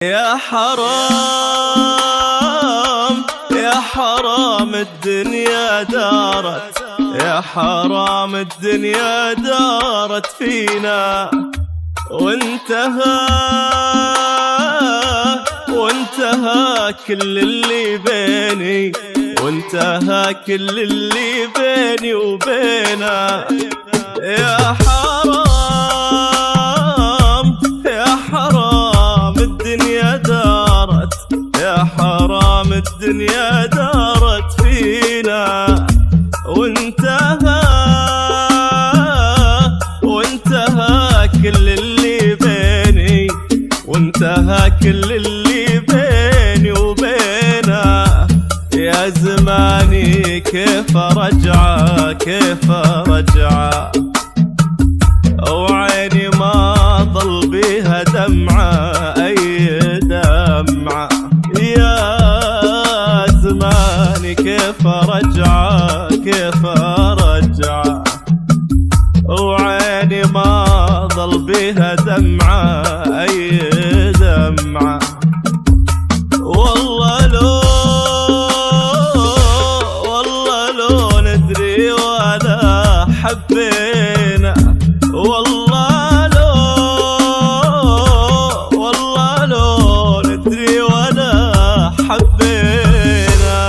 يا حرام يا حرام الدنيا دارت، يا حرام الدنيا دارت فينا وانتهى كل اللي بيني، وانتهى كل اللي بيني وبينه. يا حرام يا حرام الدنيا دارت، يا حرام الدنيا دارت فينا وانتهى كل اللي بيني، وانتهى كل اللي بيني وبينه. يا زماني كيف رجعه كيف رجعه، وعيني ما ضل بيها دمعة أي دمعة. يا زماني كيف رجعه كيف رجعه، وعيني ما ضل بيها دمعة أي دمعة. والله لو ندري ولا حبينا، والله لو ندري ولا حبينا.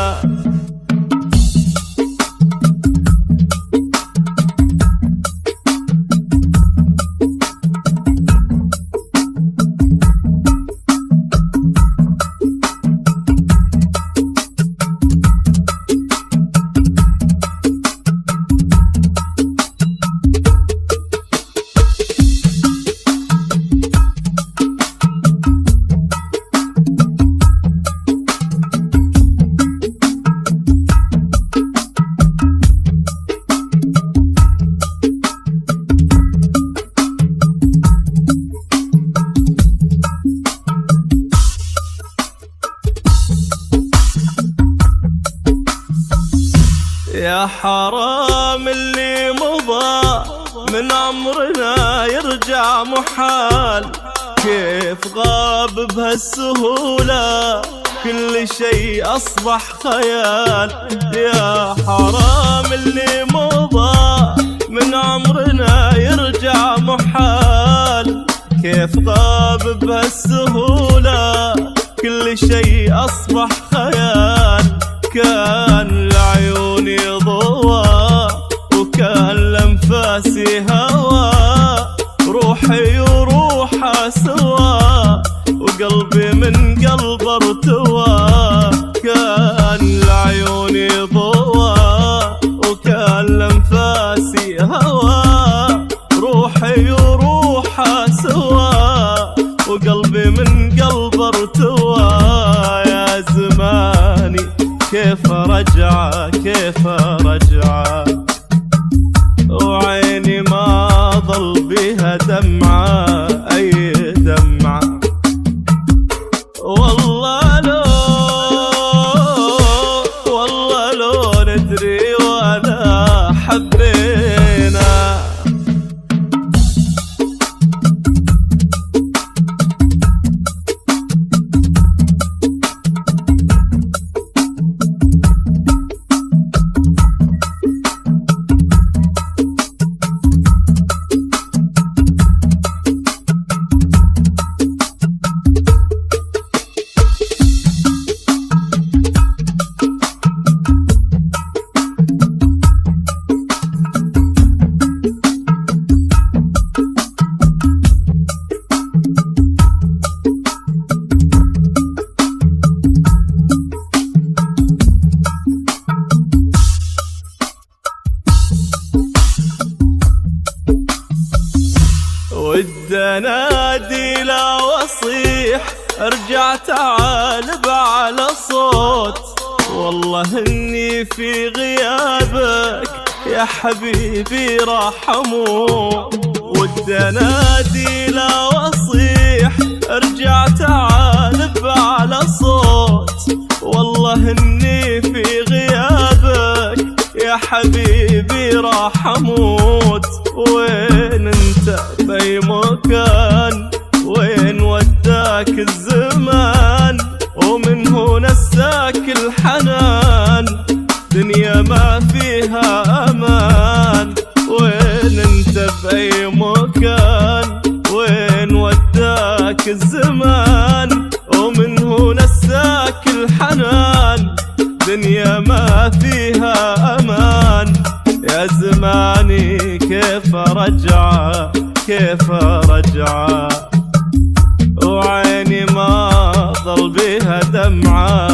يا حرام اللي مضى من عمرنا يرجع محال، كيف غاب بهالسهولة كل شيء أصبح خيال. يا حرام اللي مضى من عمرنا يرجع محال، كيف غاب بهالسهولة كل شيء أصبح خيال. كان لعيوني ضوى وكان لانفاسي هوى، روحي وروحه سوا وقلبي من قلب ارتوى. كان لعيوني ضوى وكان لانفاسي هوى، روحي وروحه سوا وقلبي من قلب ارتوى. يا زماني كيف رجعه كيف رجعه، وعيني ما ضل بيها دمعة أي دمعة. والله لو ندري ولا حبينا. ود انادي لا واصيح ارجع تعال بعلى صوت، والله اني في غيابك يا حبيبي راح اموت. ود انادي لا واصيح ارجع تعال بعلى صوت، والله اني في غيابك يا حبيبي راح اموت. وين انت في مكان، وين وداك الزمان، ومن هنا نساك الحنان، دنيا ما فيها امان. وين انت بأي مكان، وين وداك الزمان، ومن هنا نساك الحنان، دنيا ما فيها امان. يا زماني كيف رجع، كيف رجع، وعيني ما ظل بها دمعة.